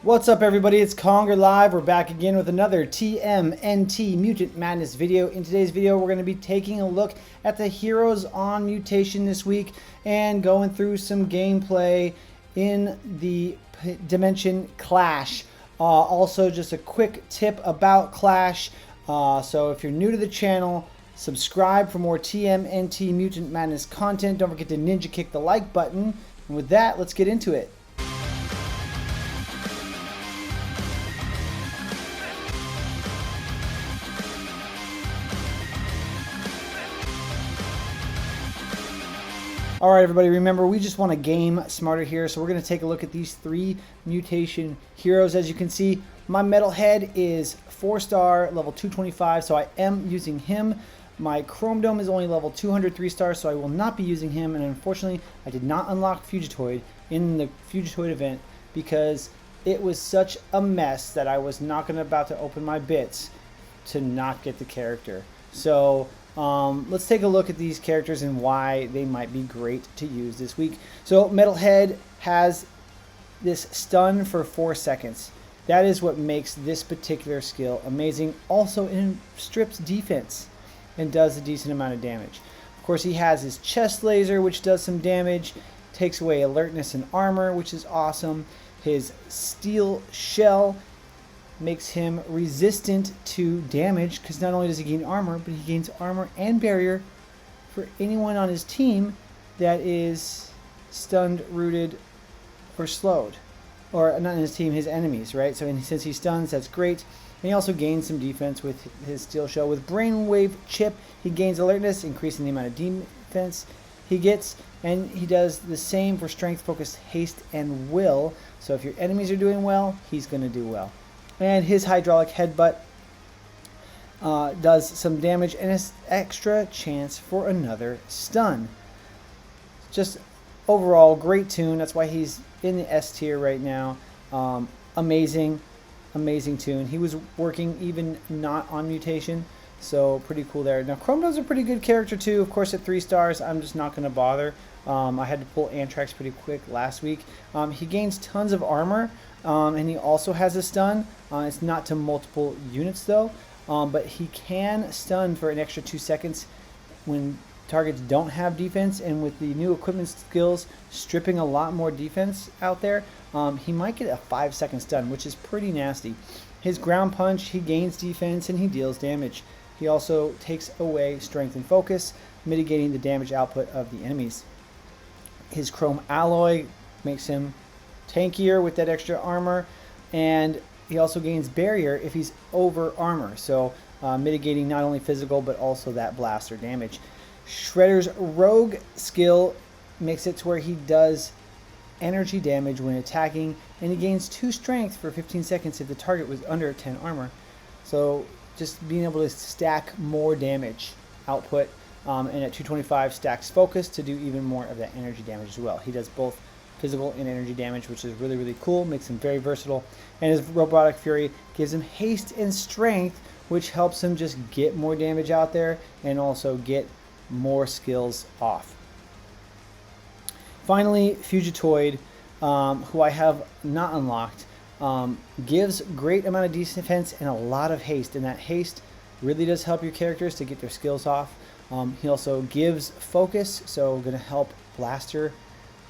What's up, everybody? It's Conger Live. We're back again with another TMNT Mutant Madness video. In today's video, we're going to be taking a look at the heroes on Mutation this week and going through some gameplay in the Dimension Clash. Also, just a quick tip about Clash. So if you're new to the channel, subscribe for more TMNT Mutant Madness content. Don't forget to ninja kick the like button. And with that, let's get into it. Alright, everybody, remember, we just want to game smarter here, so we're going to take a look at these three mutation heroes. As you can see, my Metalhead is 4-star, level 225, so I am using him. My Chrome Dome is only level 203 stars, so I will not be using him, and unfortunately, I did not unlock Fugitoid in the Fugitoid event because it was such a mess that I was not about to open my bits to not get the character. So let's take a look at these characters and why they might be great to use this week. So Metalhead has this stun for 4 seconds. That is what makes this particular skill amazing. Also, it strips defense and does a decent amount of damage. Of course, he has his chest laser, which does some damage, takes away alertness and armor, which is awesome. His steel shell makes him resistant to damage, because not only does he gain armor, but he gains armor and barrier for anyone on his team that is stunned, rooted, or slowed. Or not in his team, his enemies, right? So since he stuns, that's great. And he also gains some defense with his steel shell. With Brainwave Chip, he gains alertness, increasing the amount of defense he gets. And he does the same for strength, focus, haste, and will. So if your enemies are doing well, he's going to do well. And his hydraulic headbutt does some damage and an extra chance for another stun. Just overall, great tune. That's why he's in the S tier right now. Amazing tune. He was working even not on Mutation, so pretty cool there. Now, Chrome Dome's a pretty good character too. Of course, at 3 stars, I'm just not going to bother. I had to pull Anthrax pretty quick last week. He gains tons of armor, and he also has a stun. It's not to multiple units though, but he can stun for an extra 2 seconds when targets don't have defense. And with the new equipment skills stripping a lot more defense out there, he might get a 5-second stun, which is pretty nasty. His ground punch, he gains defense and he deals damage. He also takes away strength and focus, mitigating the damage output of the enemies. His chrome alloy makes him tankier with that extra armor, and he also gains barrier if he's over armor, so mitigating not only physical but also that blaster damage. Shredder's rogue skill makes it to where he does energy damage when attacking, and he gains 2 strength for 15 seconds if the target was under 10 armor. So just being able to stack more damage output, and at 225 stacks focus to do even more of that energy damage as well. He does both physical and energy damage, which is really cool, makes him very versatile. And his robotic fury gives him haste and strength, which helps him just get more damage out there and also get more skills off. Finally, Fugitoid, who I have not unlocked, gives great amount of defense and a lot of haste, and that haste really does help your characters to get their skills off. He also gives focus, so going to help blaster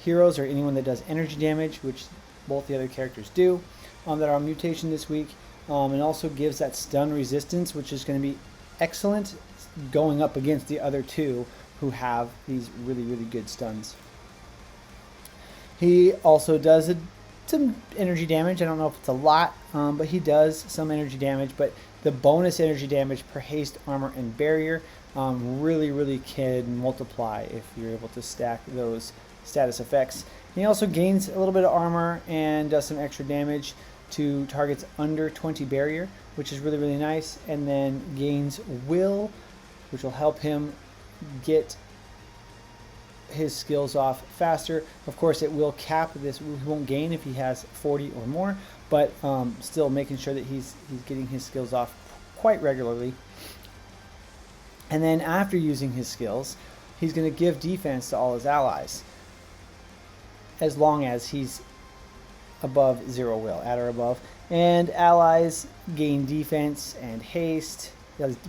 heroes or anyone that does energy damage, which both the other characters do, that are on Mutation this week, and also gives that stun resistance, which is going to be excellent going up against the other two who have these really good stuns. He also does some energy damage. I don't know if it's a lot, but he does some energy damage, but the bonus energy damage per haste, armor, and barrier really can multiply if you're able to stack those status effects. He also gains a little bit of armor and does some extra damage to targets under 20 barrier, which is really nice, and then gains will, which will help him get his skills off faster. Of course, it will cap this. He won't gain if he has 40 or more, but still making sure that he's getting his skills off quite regularly. And then after using his skills, he's going to give defense to all his allies, as long as he's above 0 will, at or above. And allies gain defense and haste.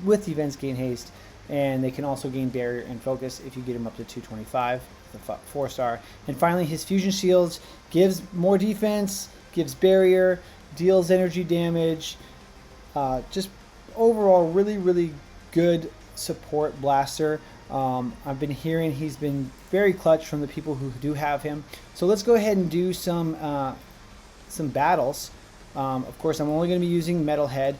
With defense, gain haste. And they can also gain barrier and focus if you get him up to 225, the 4-star. And finally, his fusion shields gives more defense, gives barrier, deals energy damage. Just overall, really, really good support blaster. I've been hearing he's been very clutch from the people who do have him. So let's go ahead and do some battles. Of course, I'm only going to be using Metalhead.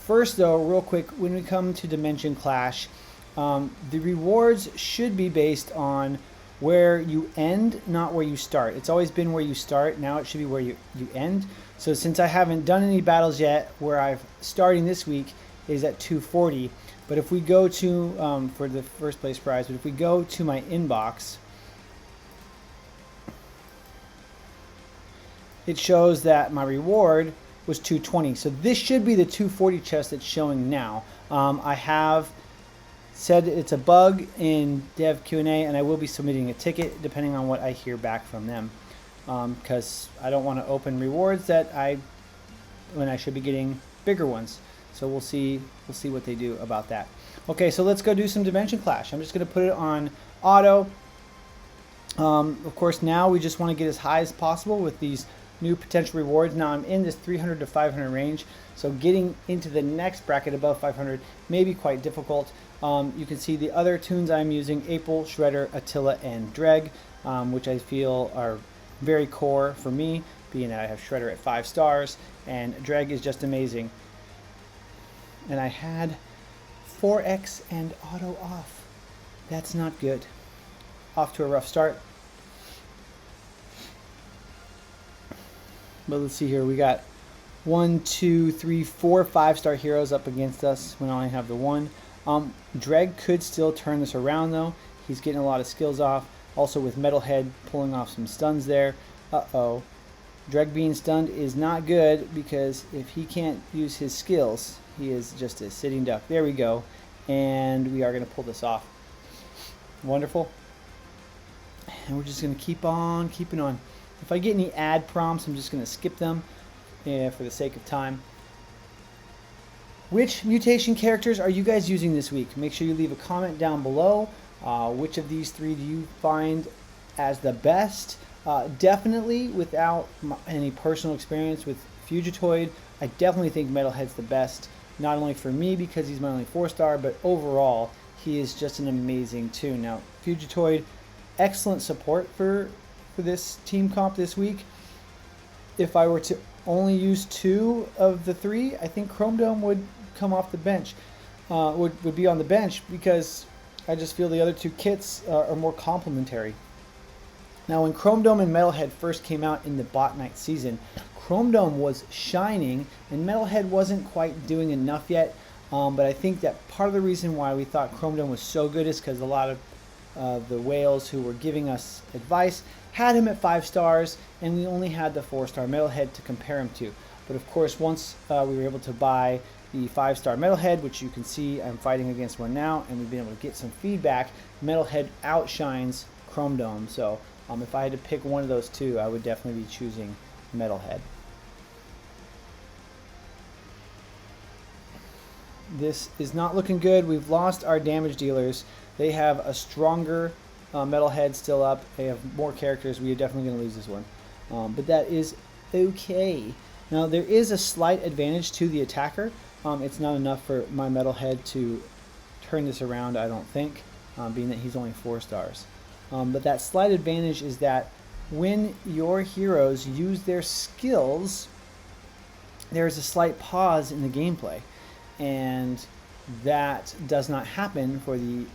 First, though, real quick, when we come to Dimension Clash, the rewards should be based on where you end, not where you start. It's always been where you start. Now it should be where you end. So since I haven't done any battles yet, where I've starting this week is at 240. But if we go to, for the first place prize, but if we go to my inbox, it shows that my reward was 220. So this should be the 240 chest that's showing now. I have said it's a bug in Dev Q&A, and I will be submitting a ticket depending on what I hear back from them, because I don't want to open rewards when I should be getting bigger ones. So we'll see what they do about that. Okay, so let's go do some Dimension Clash. I'm just going to put it on auto. Of course, now we just want to get as high as possible with these new potential rewards. Now I'm in this 300 to 500 range, so getting into the next bracket above 500 may be quite difficult. You can see the other tunes I'm using: April, Shredder, Attila, and Dreg, which I feel are very core for me, being that I have Shredder at 5 stars, and Dreg is just amazing. And I had 4X and auto off. That's not good. Off to a rough start. But let's see here. We got 1, 2, 3, 4 5-star heroes up against us when I only have the one. Dreg could still turn this around though. He's getting a lot of skills off. Also with Metalhead pulling off some stuns there. Uh-oh. Dreg being stunned is not good, because if he can't use his skills, he is just a sitting duck. There we go. And we are going to pull this off. Wonderful. And we're just going to keep on keeping on. If I get any ad prompts, I'm just going to skip them for the sake of time. Which mutation characters are you guys using this week? Make sure you leave a comment down below. Which of these 3 do you find as the best? Definitely, without any personal experience with Fugitoid, I definitely think Metalhead's the best. Not only for me because he's my only 4-star, but overall, he is just an amazing tune. Now, Fugitoid, excellent support for this team comp this week. If I were to only use 2 of the 3, I think Chrome Dome would come off the bench, would be on the bench, because I just feel the other 2 kits are more complementary. Now, when Chrome Dome and Metalhead first came out in the Bot Night season, Chrome Dome was shining and Metalhead wasn't quite doing enough yet. But I think that part of the reason why we thought Chrome Dome was so good is because a lot of the whales who were giving us advice had him at 5 stars, and we only had the 4-star Metalhead to compare him to. But of course, once we were able to buy the 5-star Metalhead, which you can see I'm fighting against one now, and we've been able to get some feedback, Metalhead outshines Chrome Dome. So if I had to pick one of those 2, I would definitely be choosing Metalhead. This is not looking good. We've lost our damage dealers. They have a stronger Metalhead still up. They have more characters. We are definitely going to lose this one. But that is okay. Now, there is a slight advantage to the attacker. It's not enough for my Metalhead to turn this around, I don't think, being that he's only 4 stars. But that slight advantage is that when your heroes use their skills, there's a slight pause in the gameplay. And that does not happen for the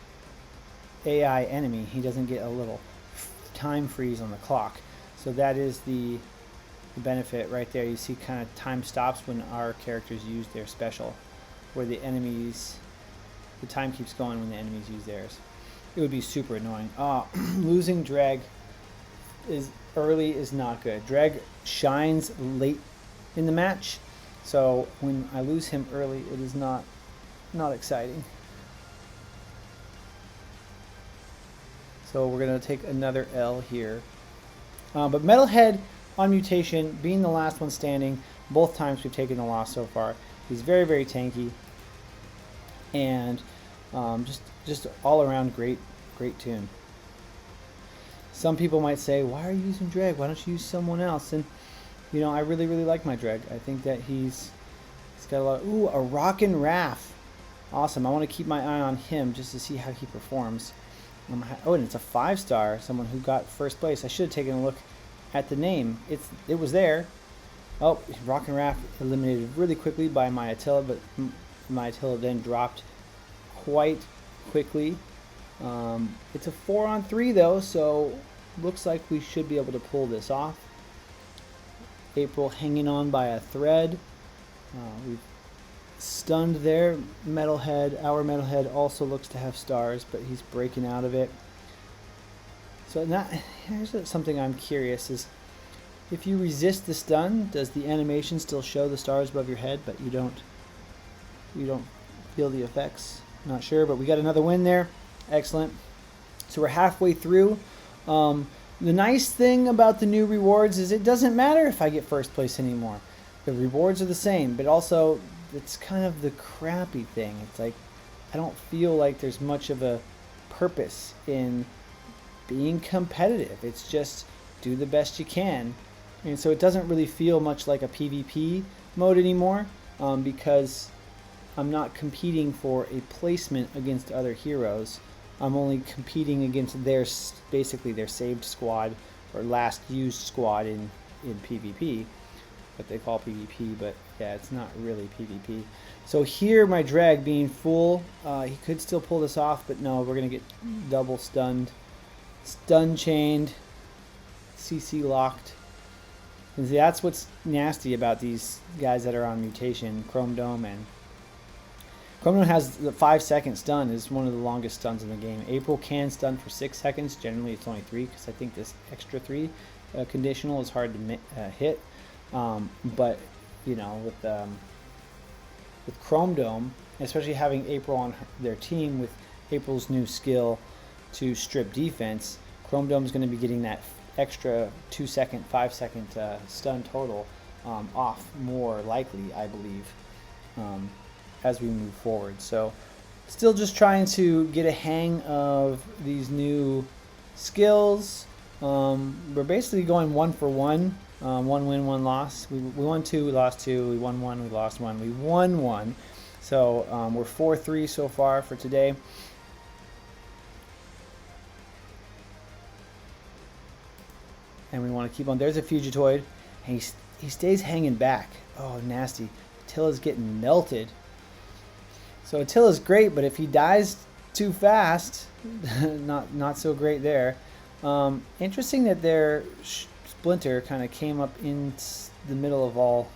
AI enemy. He doesn't get a little time freeze on the clock. So that is the benefit right there. You see kind of time stops when our characters use their special, where the enemies, the time keeps going when the enemies use theirs. It would be super annoying. Losing Dreg early is not good. Dreg shines late in the match, so when I lose him early, it is not exciting. So we're going to take another L here. But Metalhead on mutation, being the last one standing. Both times we've taken the loss so far. He's very, very tanky, and just all around great tune. Some people might say, why are you using Dreg? Why don't you use someone else? And you know, I really like my Dreg. I think that he's got a lot of, ooh, a Rockin' Raph. Awesome. I want to keep my eye on him just to see how he performs. Oh, and it's a 5-star, someone who got first place. I should have taken a look at the name. It was there. Oh, Rockin' Raph eliminated really quickly by my Attila, but my Attila then dropped quite quickly. It's a 4-on-3 though, so looks like we should be able to pull this off. April hanging on by a thread. We've stunned there. Metalhead, our Metalhead also looks to have stars, but he's breaking out of it. So here's something I'm curious is, if you resist the stun, does the animation still show the stars above your head, but you don't feel the effects? Not sure, but we got another win there. Excellent. So we're halfway through. The nice thing about the new rewards is it doesn't matter if I get first place anymore. The rewards are the same, but also it's kind of the crappy thing. It's like I don't feel like there's much of a purpose in being competitive. It's just do the best you can. And so it doesn't really feel much like a PvP mode anymore, because I'm not competing for a placement against other heroes. I'm only competing against basically their saved squad or last used squad in PvP, what they call PvP, but yeah, it's not really PvP. So here my Drag being full, he could still pull this off, but no, we're gonna get double stunned, stun chained, CC locked. And see, that's what's nasty about these guys that are on mutation. Chrome Dome has the 5-second stun, is one of the longest stuns in the game. April can stun for 6 seconds. Generally it's only 3, because I think this extra 3 conditional is hard to hit. But you know, with Chrome Dome, especially having April on their team with April's new skill to strip defense, Chrome Dome is going to be getting that extra 2-second, 5-second stun total off more likely, I believe, as we move forward. So still just trying to get a hang of these new skills. We're basically going 1 for 1. 1 win, 1 loss. We won 2, we lost 2, we won 1, we lost 1, we won 1. So we're 4-3 so far for today. And we want to keep on. There's a Fugitoid, and he stays hanging back. Oh, nasty. Attila's getting melted. So Attila's great, but if he dies too fast, not so great there. Interesting that their Splinter kind of came up in the middle of all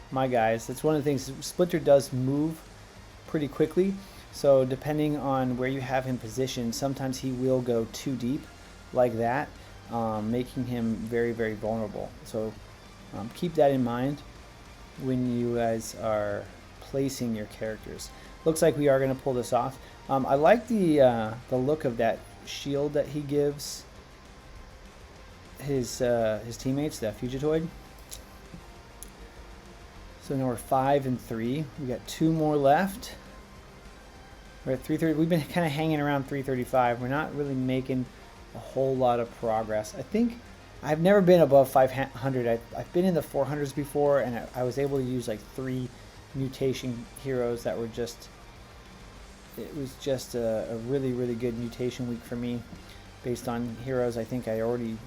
my guys. That's one of the things. Splinter does move pretty quickly, so depending on where you have him positioned, sometimes he will go too deep like that, making him very, very vulnerable. So keep that in mind when you guys are placing your characters. Looks like we are going to pull this off. I like the look of that shield that he gives his teammates, the Fugitoid. So now we're 5-3. We got 2 more left. We're at 330. We've been kind of hanging around 335. We're not really making a whole lot of progress. I think I've never been above 500. I've been in the 400s before, and I was able to use like 3 mutation heroes that were just, it was just a really, really good mutation week for me, based on heroes I think I already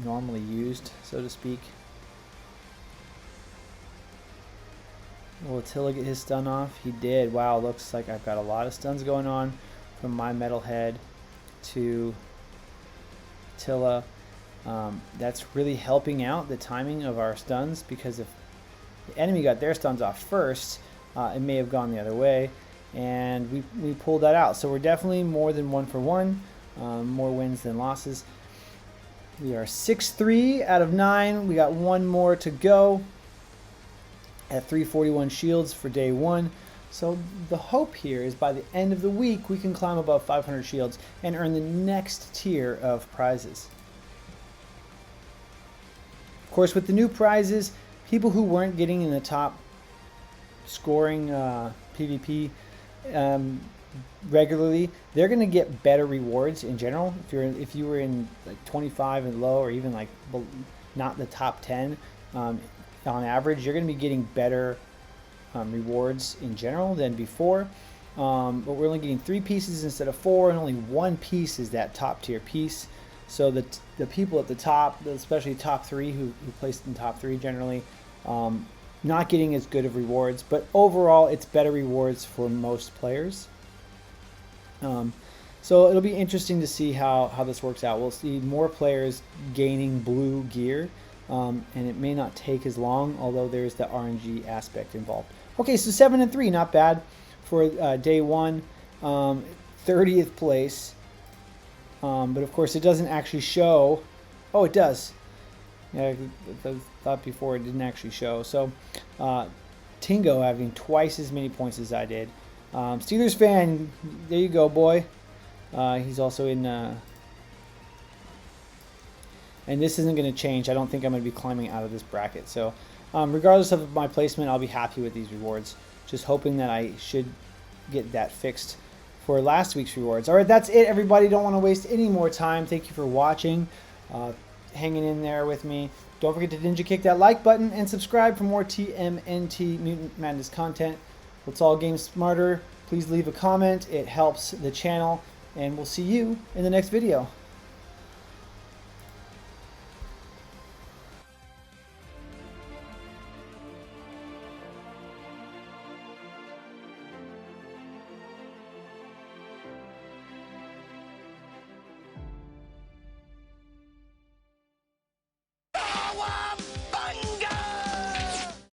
normally used, so to speak. Will Attila get his stun off? He did. Wow, looks like I've got a lot of stuns going on from my Metalhead to Attila. That's really helping out the timing of our stuns, because if the enemy got their stuns off first, it may have gone the other way, and we pulled that out. So we're definitely more than 1 for 1, more wins than losses. We are 6-3 out of 9. We got 1 more to go at 341 shields for day 1. So the hope here is by the end of the week we can climb above 500 shields and earn the next tier of prizes. Of course, with the new prizes, people who weren't getting in the top scoring PvP regularly, they're going to get better rewards in general. If you were in like 25 and low, or even like not the top 10 on average, you're going to be getting better rewards in general than before. But we're only getting 3 pieces instead of 4, and only 1 piece is that top tier piece. So the people at the top, especially top 3 who placed in top 3 generally, not getting as good of rewards, but overall it's better rewards for most players. So it'll be interesting to see how this works out. We'll see more players gaining blue gear, and it may not take as long, although there's the RNG aspect involved. Okay, so 7-3, not bad for day 1. 30th place, but of course it doesn't actually show. Oh, it does. Yeah, I thought before it didn't actually show. So Tingo having twice as many points as I did. Steelers fan, there you go, boy. He's also in, and this isn't going to change. I don't think I'm going to be climbing out of this bracket. So regardless of my placement, I'll be happy with these rewards. Just hoping that I should get that fixed for last week's rewards. All right, that's it, everybody. Don't want to waste any more time. Thank you for watching, hanging in there with me. Don't forget to ninja kick that like button and subscribe for more TMNT Mutant Madness content. Let's all game smarter. Please leave a comment. It helps the channel, and we'll see you in the next video.